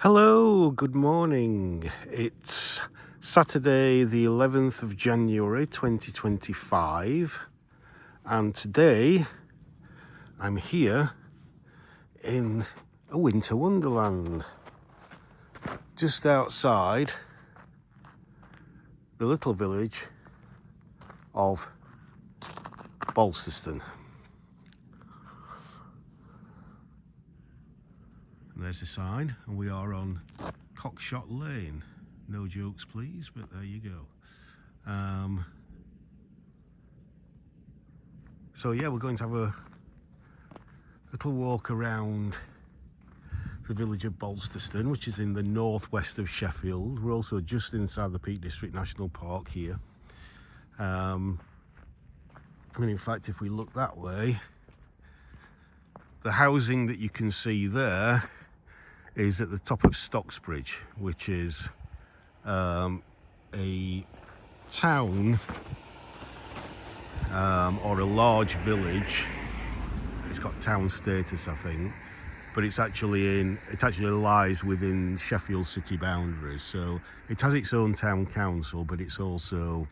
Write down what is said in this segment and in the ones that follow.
Hello, good morning. It's Saturday, the 11th of January 2025, and today I'm here in a winter wonderland just outside the little village of Bolsterstone. And there's the sign, and we are on Cockshot Lane. No jokes, please, but there you go. So yeah, we're going to have a little walk around the village of Bolsterstone, which is in the northwest of Sheffield. We're also just inside the Peak District National Park here. And in fact, if we look that way, the housing that you can see there is at the top of Stocksbridge, which is a town or a large village. It's got town status, I think, but it actually lies within Sheffield city boundaries. So it has its own town council, but it's also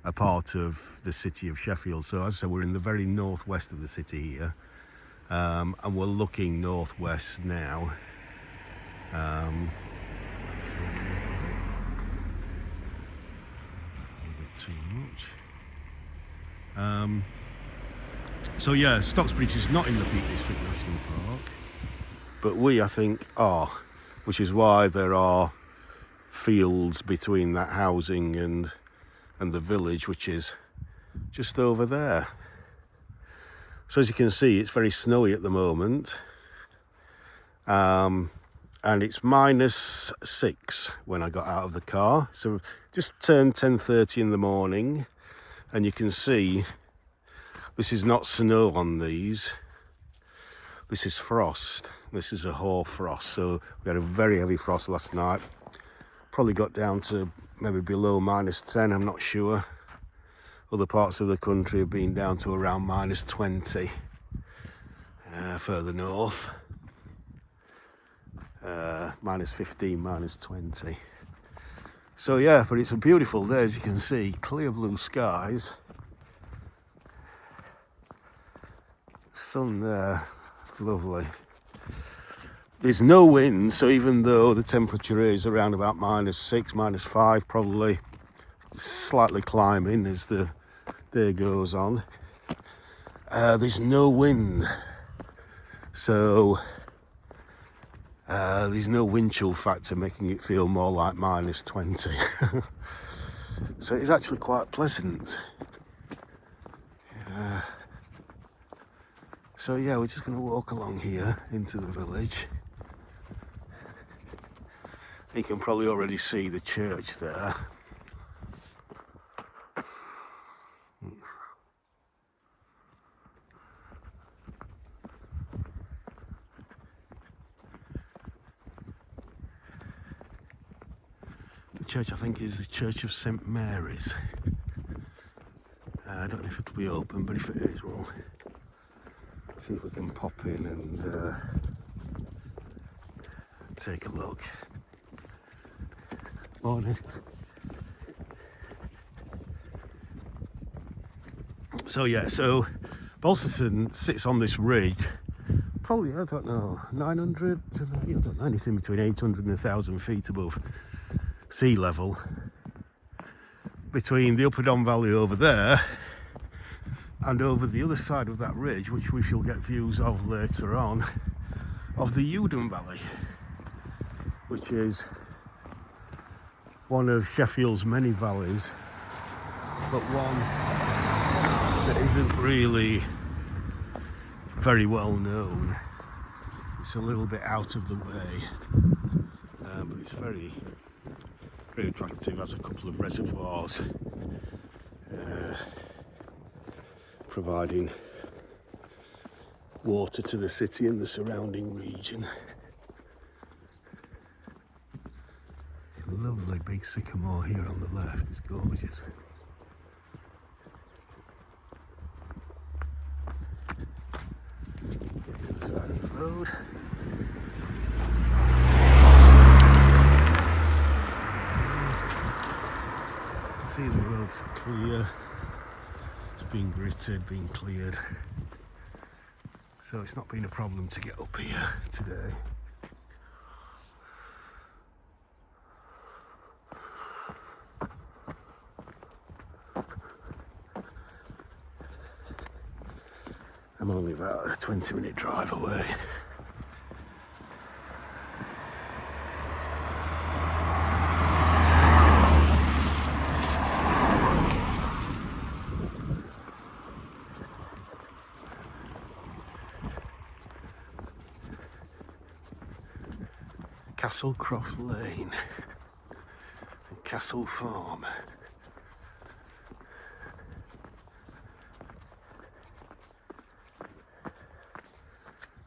a part of the city of Sheffield. So as I said, we're in the very northwest of the city here, and we're looking northwest now. Too much. So yeah, Stocksbridge is not in the Peak District National Park, but we, I think, are, which is why there are fields between that housing and the village, which is just over there. So as you can see, it's very snowy at the moment, and it's -6 when I got out of the car. So just turned 10:30 in the morning, and you can see this is not snow on these. This is frost. This is a hoar frost. So we had a very heavy frost last night. Probably got down to maybe below -10, I'm not sure. Other parts of the country have been down to around -20 further north. -15, -20. So yeah, but it's a beautiful day, as you can see. Clear blue skies. Sun there, lovely. There's no wind, so even though the temperature is around about -6, -5 probably, slightly climbing as the day goes on, there's no wind. So there's no wind chill factor, making it feel more like -20. So it's actually quite pleasant. So yeah, we're just going to walk along here into the village. You can probably already see the church there. The church, I think, is the Church of St Mary's. I don't know if it'll be open, but if it is, we'll see if we can pop in and take a look. Morning. So yeah, so Bolsterstone sits on this ridge, probably, I don't know, 900, I don't know, anything between 800 and 1,000 feet above sea level, between the Upper Don Valley over there and over the other side of that ridge, which we shall get views of later on, of the Uden Valley, which is one of Sheffield's many valleys, but one that isn't really very well known. It's a little bit out of the way, but it's very, very attractive. It has a couple of reservoirs providing water to the city and the surrounding region. Lovely big sycamore here on the left, it's gorgeous. Get the other side of the road. road's clear. It's been gritted, been cleared. So it's not been a problem to get up here today. I'm only about a 20-minute drive away. Castlecroft Lane and Castle Farm.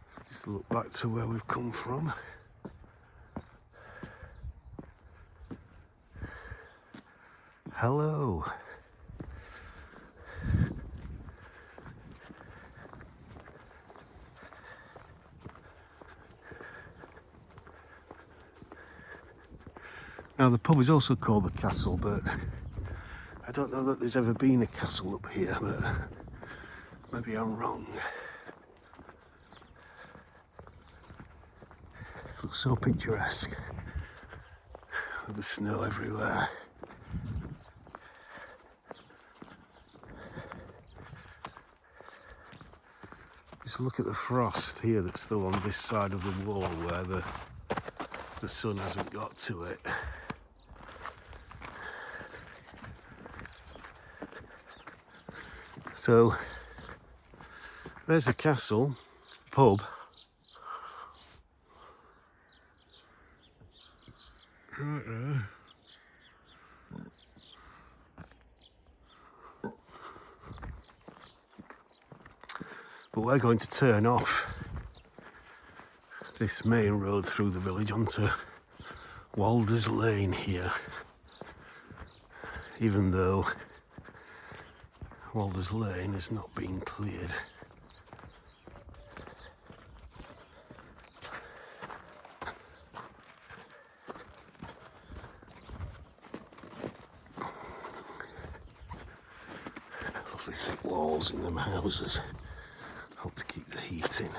So just look back to where we've come from. Hello. Now the pub is also called the Castle, but I don't know that there's ever been a castle up here, but maybe I'm wrong. It looks so picturesque with the snow everywhere. Just look at the frost here that's still on this side of the wall where the sun hasn't got to it. So there's the castle, pub. Right there. But we're going to turn off this main road through the village onto Walder's Lane here, even though Walder's Lane has not been cleared. Lovely thick walls in them houses, help to keep the heat in.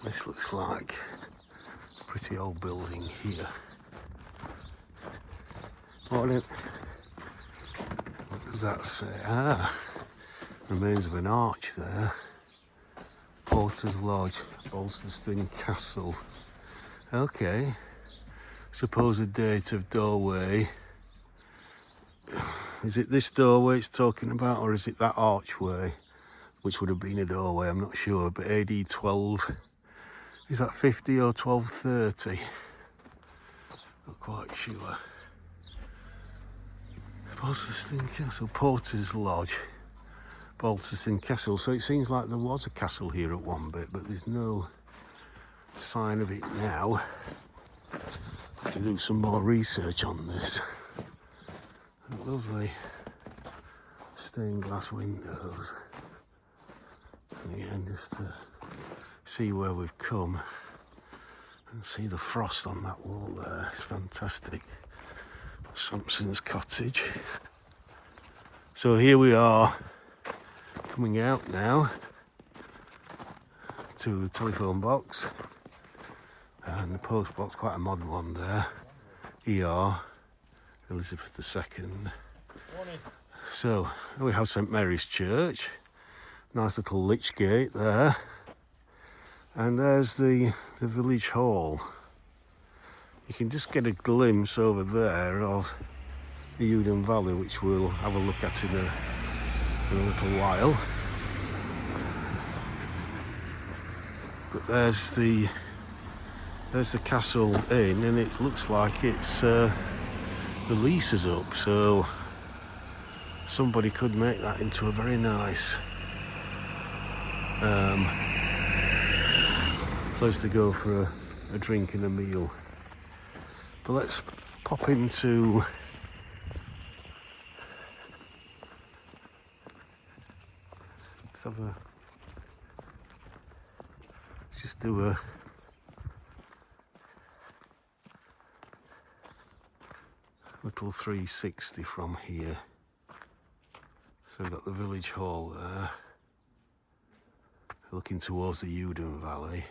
This looks like a pretty old building here. What does that say? Ah, remains of an arch there. Porter's Lodge, Bolsterstone Castle. Okay. Supposed date of doorway. Is it this doorway it's talking about, or is it that archway, which would have been a doorway? I'm not sure, but AD 12. Is that 50 or 1230? Not quite sure. Bolsterstone Castle, Porter's Lodge, Bolsterstone Castle. So it seems like there was a castle here at one bit, but there's no sign of it now. I have to do some more research on this. Lovely stained glass windows. And again, just to see where we've come and see the frost on that wall there. It's fantastic. Sampson's cottage. So here we are coming out now to the telephone box and the post box, quite a modern one there. ER Elizabeth II. So we have St Mary's Church, nice little lich gate there. And there's the village hall. You can just get a glimpse over there of the Uden Valley, which we'll have a look at in a little while. But there's the Castle Inn, and it looks like it's the lease is up, so somebody could make that into a very nice place to go for a drink and a meal. But let's pop into let's just do a little 360 from here. So we've got the village hall there, looking towards the Uden Valley.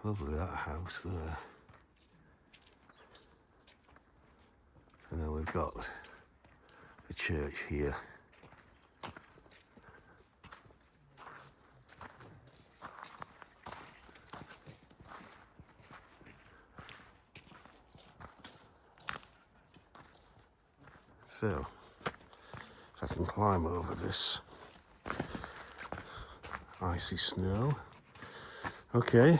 Lovely, that house there. And then we've got the church here. So, if I can climb over this icy snow. Okay.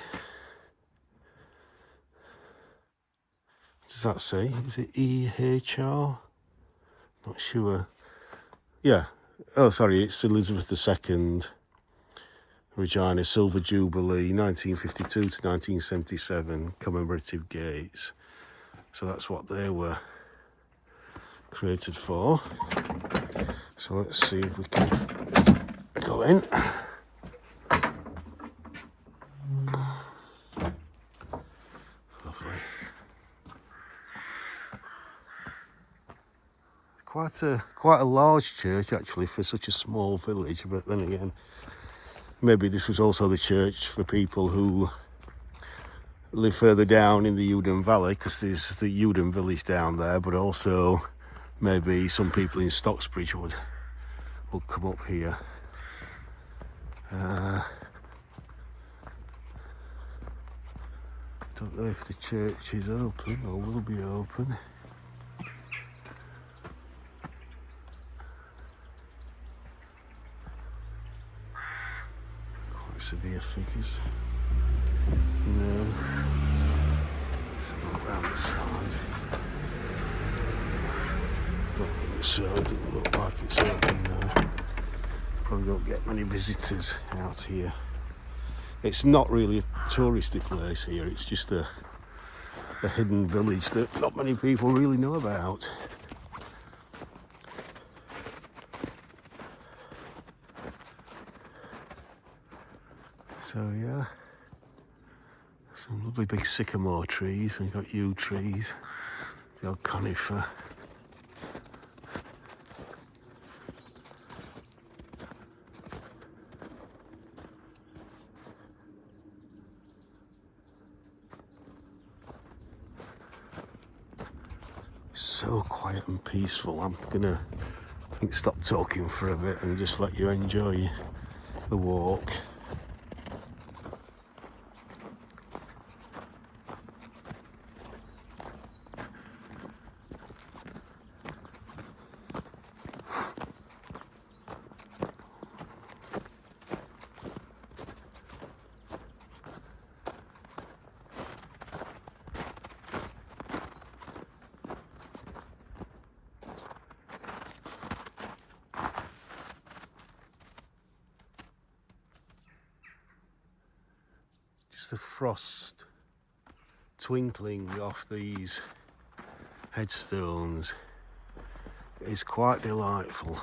What does that say? Is it EHR? Not sure. Yeah. Oh, sorry, it's Elizabeth II, Regina Silver Jubilee, 1952 to 1977, commemorative gates. So that's what they were created for. So let's see if we can go in. Lovely. Quite a large church actually for such a small village, but then again, maybe this was also the church for people who live further down in the Uden Valley, because there's the Uden village down there, but also maybe some people in Stocksbridge would come up here. Don't know if the church is open or will be open. Quite severe figures. No. Let's go around the side. Don't think so. It doesn't look like it's open now. Probably don't get many visitors out here. It's not really a touristy place here. It's just a hidden village that not many people really know about. So yeah, some lovely big sycamore trees. We've got yew trees, the old conifer. So quiet and peaceful. I'm gonna, I think, stop talking for a bit and just let you enjoy the walk. Just the frost twinkling off these headstones is quite delightful.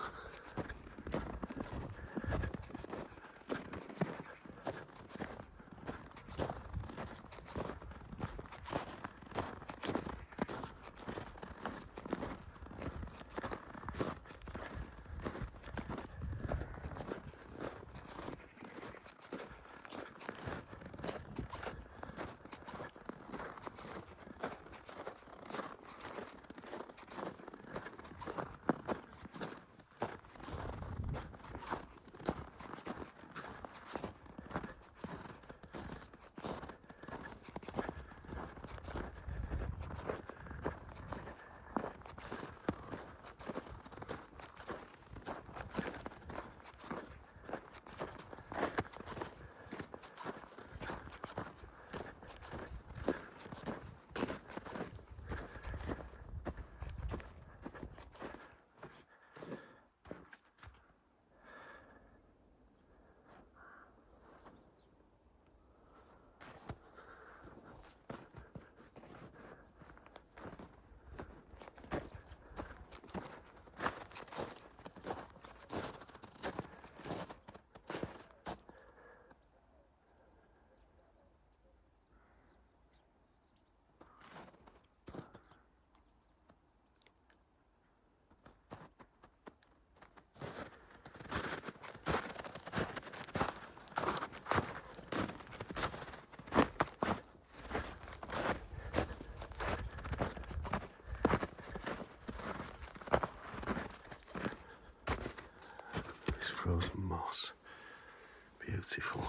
beautiful.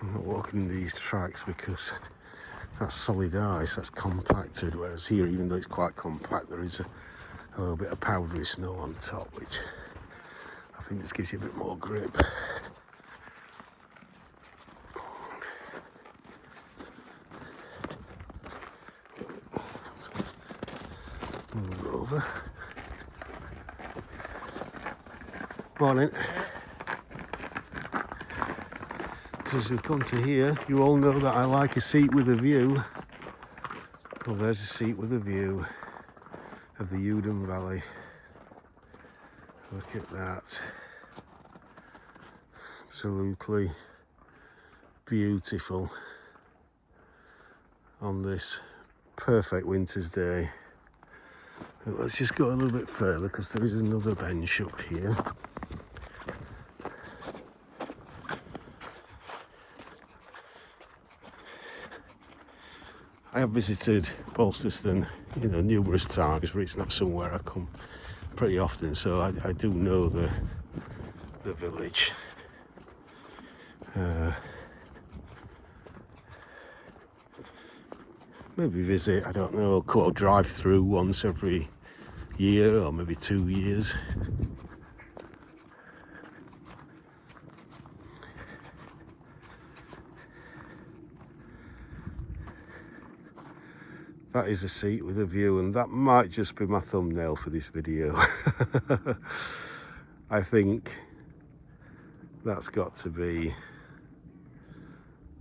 I'm not walking these tracks because that's solid ice, that's compacted, whereas here, even though it's quite compact, there is a little bit of powdery snow on top, which I think just gives you a bit more grip. Move over. Morning. As we come to here, you all know that I like a seat with a view. Well, there's a seat with a view of the Uden Valley. Look at that. Absolutely beautiful on this perfect winter's day. And let's just go a little bit further because there is another bench up here. I have visited Bolsterstone, numerous times, but it's not somewhere I come pretty often, so I do know the village. Maybe visit, I don't know, drive through once every year or maybe 2 years. That is a seat with a view, and that might just be my thumbnail for this video. I think that's got to be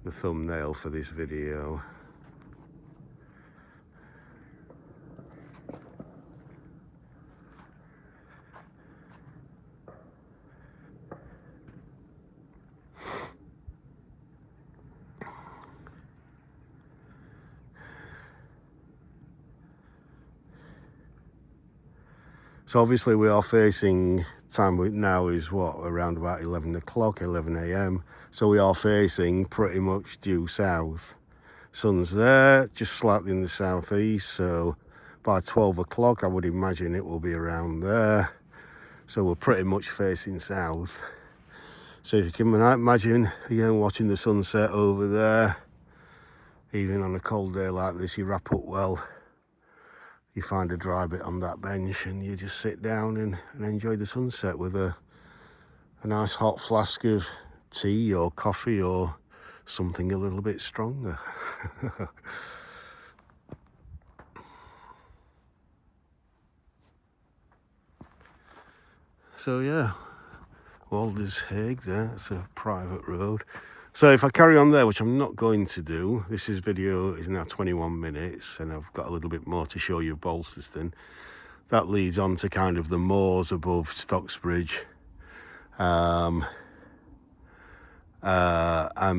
the thumbnail for this video. So obviously we are facing, time now is what, around about 11 o'clock, 11 a.m. So we are facing pretty much due south. Sun's there, just slightly in the southeast, so by 12 o'clock I would imagine it will be around there. So we're pretty much facing south. So if you can imagine, again, watching the sunset over there, even on a cold day like this, you wrap up well. You find a dry bit on that bench and you just sit down and enjoy the sunset with a nice hot flask of tea or coffee or something a little bit stronger. So yeah, Walders Hague there, it's a private road. So if I carry on there, which I'm not going to do, this video is now 21 minutes and I've got a little bit more to show you of Bolsterstone. That leads on to kind of the moors above Stocksbridge and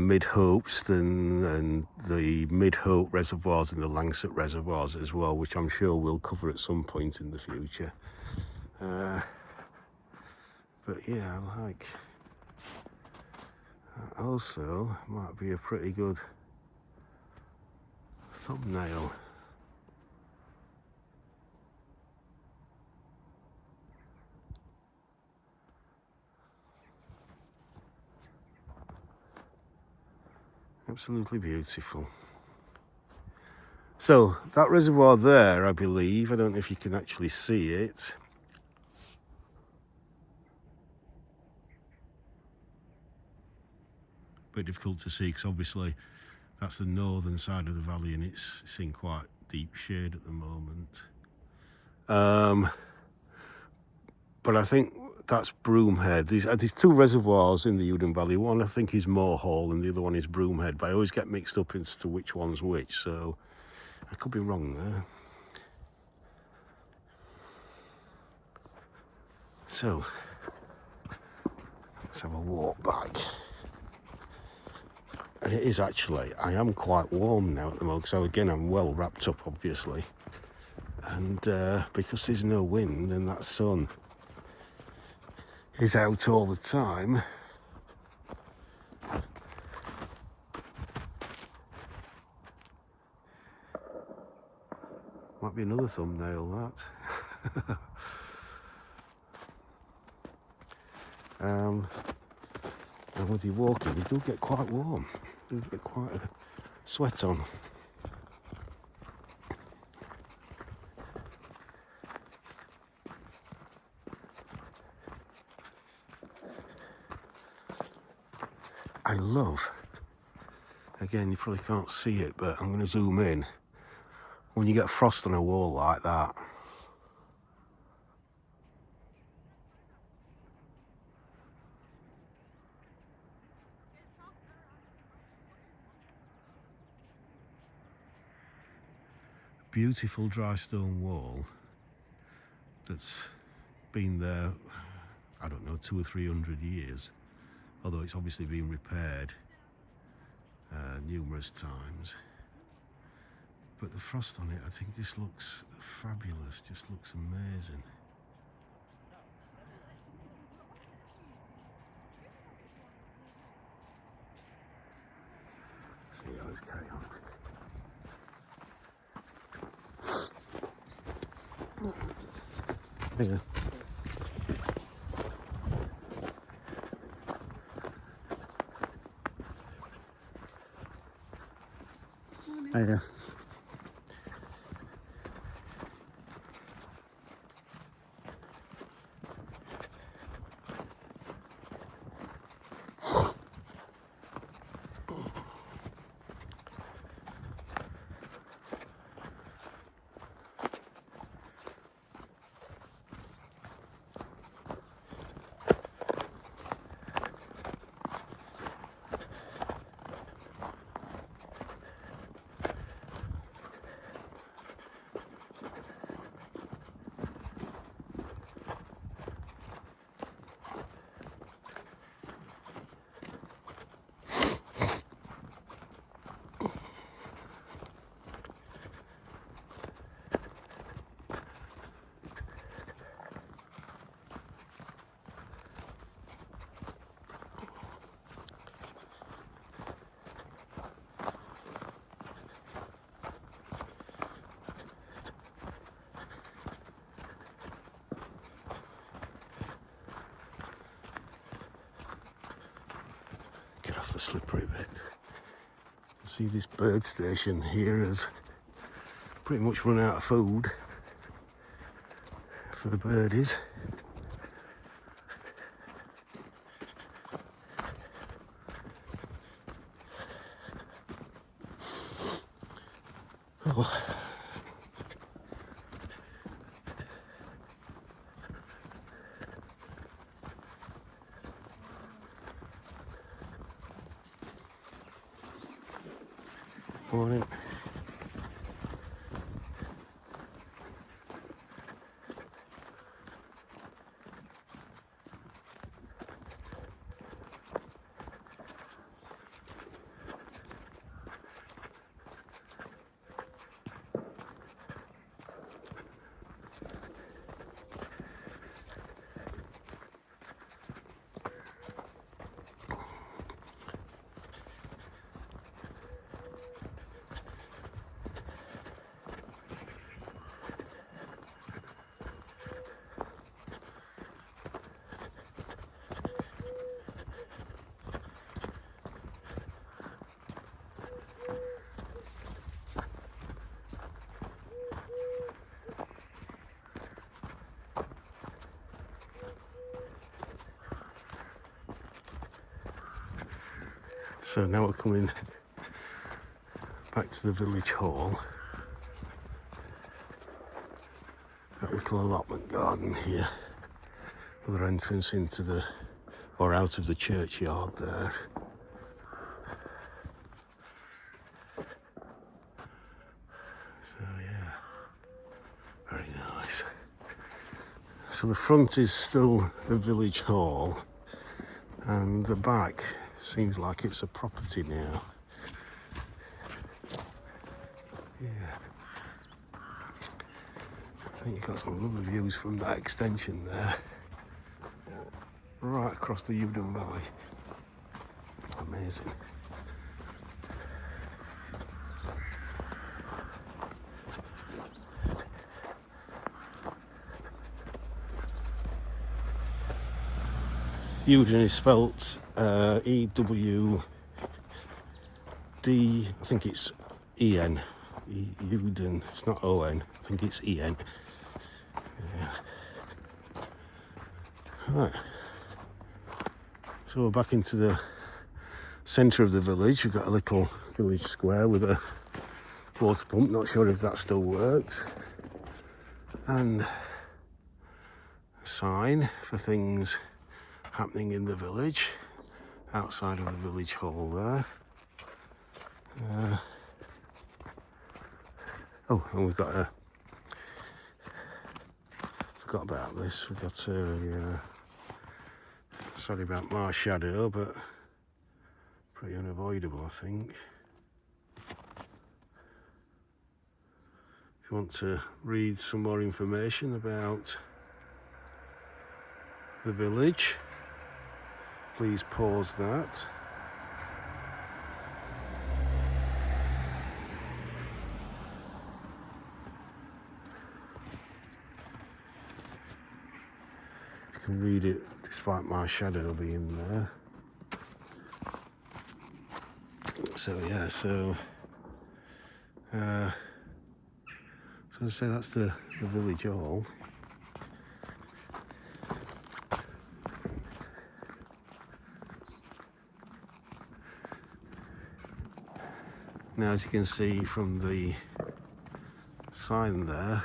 Mid-Hopeston and the Mid-Hope reservoirs and the Langsett reservoirs as well, which I'm sure we'll cover at some point in the future. But yeah, like, that also might be a pretty good thumbnail. Absolutely beautiful. So that reservoir there, I believe, I don't know if you can actually see it. Bit difficult to see because obviously that's the northern side of the valley and it's in quite deep shade at the moment. But I think that's Broomhead. There's two reservoirs in the Uden Valley. One I think is Moorhall and the other one is Broomhead, but I always get mixed up as to which one's which, so I could be wrong there. So let's have a walk back. And it is actually, I am quite warm now at the moment, so again I'm well wrapped up obviously. And because there's no wind and that sun is out all the time, might be another thumbnail that. And with you walking, you do get quite warm. You do get quite a sweat on. I love, again, you probably can't see it, but I'm going to zoom in. When you get frost on a wall like that, beautiful dry stone wall that's been there, I don't know, 200 or 300 years, although it's obviously been repaired numerous times. But the frost on it, I think, just looks fabulous, just looks amazing. So yeah, let's carry on. Yeah. Yeah. Get off the slippery bit. See, this bird station here has pretty much run out of food for the birdies. So morning. So now we're coming back to the village hall. Got a little allotment garden here. Another entrance into the, or out of the churchyard there. So yeah, very nice. So the front is still the village hall, and the back seems like it's a property now. Yeah. I think you've got some lovely views from that extension there. Right across the Uden Valley. Amazing. Uden is spelt E-W-D, I think it's E-N. Uden, it's not O-N, I think it's E-N. Yeah. Right. So we're back into the centre of the village. We've got a little village square with a water pump, not sure if that still works. And a sign for things happening in the village, outside of the village hall there. Oh, and we've got forgot about this, we've got sorry about my shadow, but pretty unavoidable, I think. If you want to read some more information about the village, please pause that. You can read it despite my shadow being there. So yeah, so I say that's the village hall. Now, as you can see from the sign there,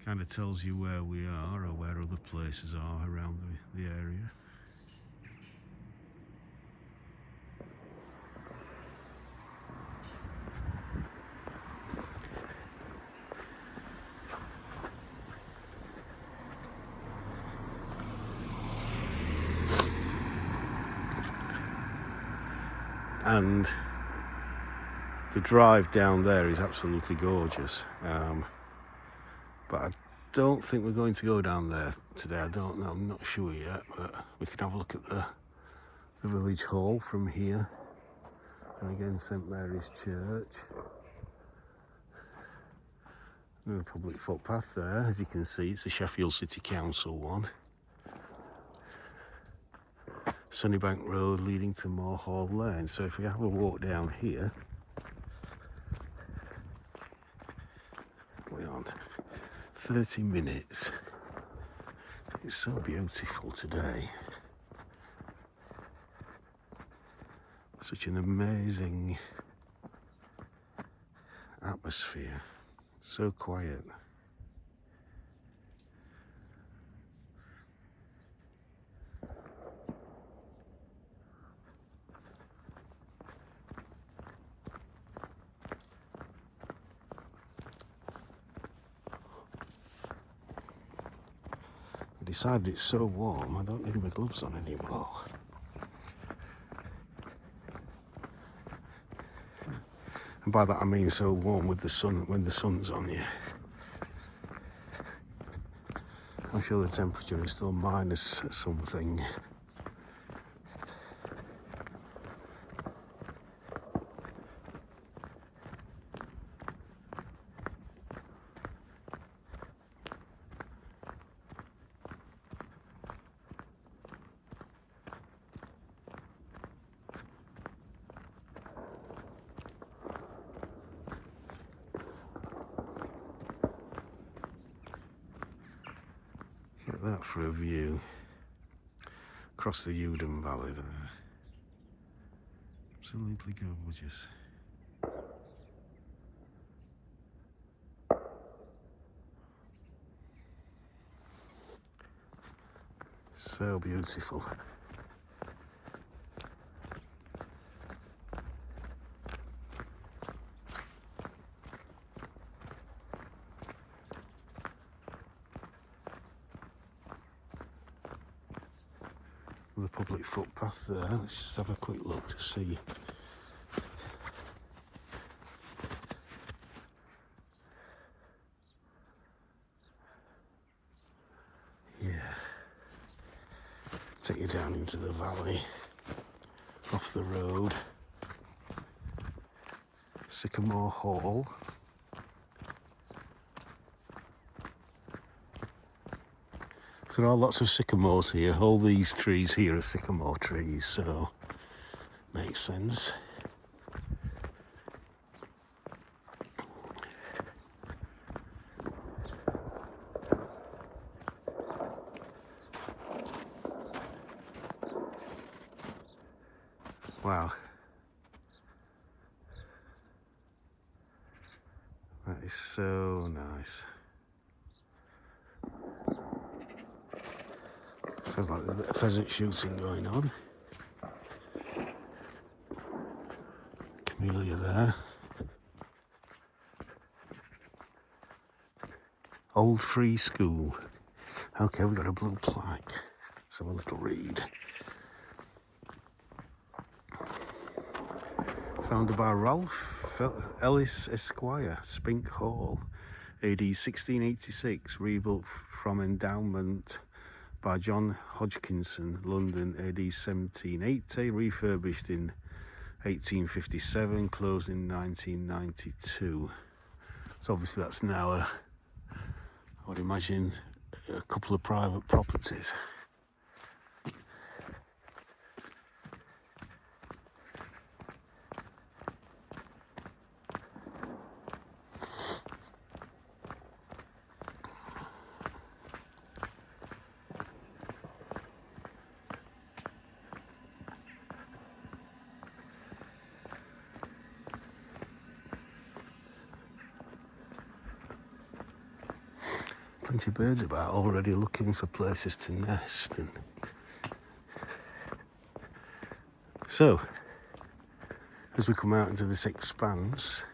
kind of tells you where we are or where other places are around the area. And the drive down there is absolutely gorgeous, but I don't think we're going to go down there today. I don't know, I'm not sure yet, but we can have a look at the village hall from here. And again, St Mary's Church. Another public footpath there, as you can see, it's a Sheffield City Council one. Sunnybank Road leading to Moorhall Lane. So if we have a walk down here, we're on 30 minutes. It's so beautiful today. Such an amazing atmosphere. So quiet. I decided it's so warm, I don't need my gloves on anymore. And by that I mean so warm with the sun, when the sun's on you. I'm sure the temperature is still minus something. Get that for a view across the Uden Valley there. Absolutely gorgeous. So beautiful. The public footpath there. Let's just have a quick look to see. Yeah. Take you down into the valley, off the road. Sycamore Hall. So there are lots of sycamores here. All these trees here are sycamore trees, so makes sense. Wow. That is so nice. Sounds like there's a bit of pheasant shooting going on. Camellia there. Old Free School. Okay, we've got a blue plaque. Let's have a little read. Founded by Ralph Ellis Esquire, Spink Hall, AD 1686, rebuilt from endowment by John Hodgkinson, London, AD 1780, refurbished in 1857, closed in 1992. So obviously that's now, I would imagine, a couple of private properties. Plenty of birds about already looking for places to nest. And so, as we come out into this expanse,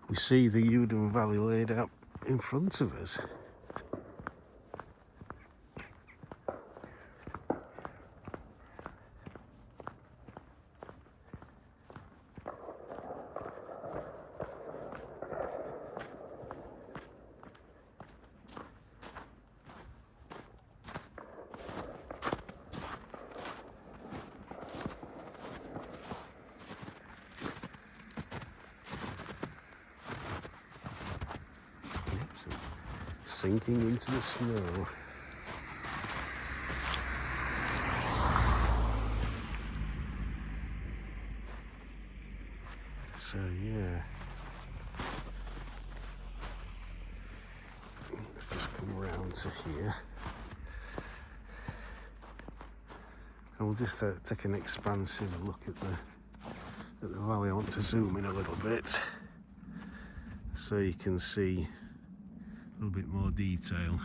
we see the Uden Valley laid out in front of us. Sinking into the snow. So yeah, let's just come around to here. And we'll just take an expansive look at the valley. I want to zoom in a little bit so you can see a little bit more detail.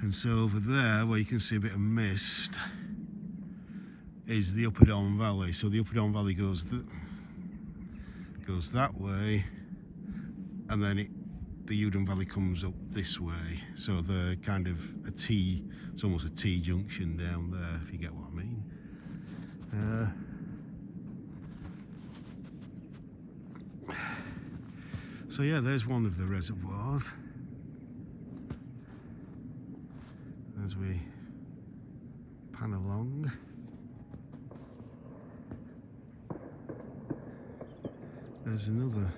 And so over there, where you can see a bit of mist, is the Upper Don Valley. So the Upper Don Valley goes that way, and then the Uden Valley comes up this way. So the kind of a T, it's almost a T junction down there, if you get what I mean. So yeah, there's one of the reservoirs. As we pan along. There's another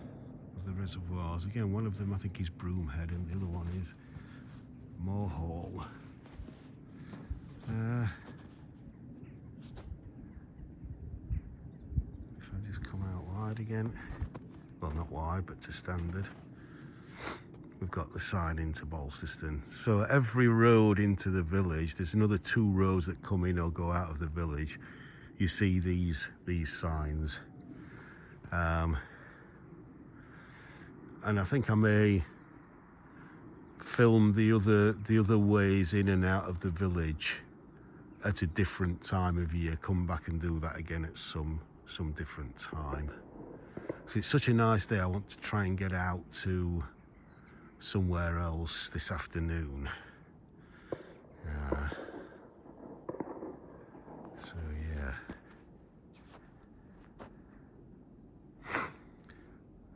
of the reservoirs. Again, one of them I think is Broomhead and the other one is Morehall. If I just come out wide again, well, not wide, but to standard, we've got the sign into Bolsterstone. So every road into the village, there's another 2 roads that come in or go out of the village. You see these signs. And I think I may film the other ways in and out of the village at a different time of year. Come back and do that again at some different time. So it's such a nice day. I want to try and get out to somewhere else this afternoon. So yeah.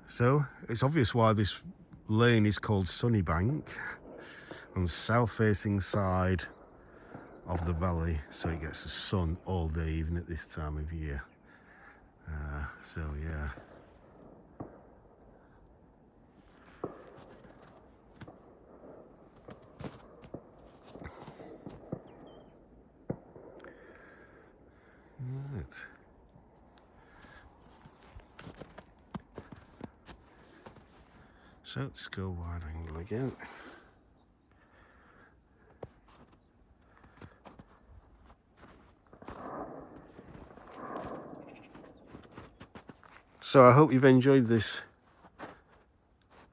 So it's obvious why this lane is called Sunnybank, on the south facing side of the valley, so it gets the sun all day, even at this time of year. So yeah. Right. So let's go wide angle again. So I hope you've enjoyed this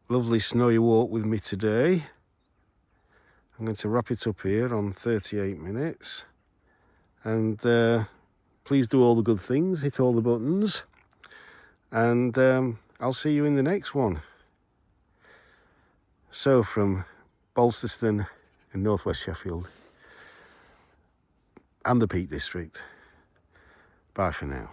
lovely snowy walk with me today. I'm going to wrap it up here on 38 minutes. And please do all the good things, hit all the buttons. And I'll see you in the next one. So from Bolsterstone in northwest Sheffield and the Peak District, bye for now.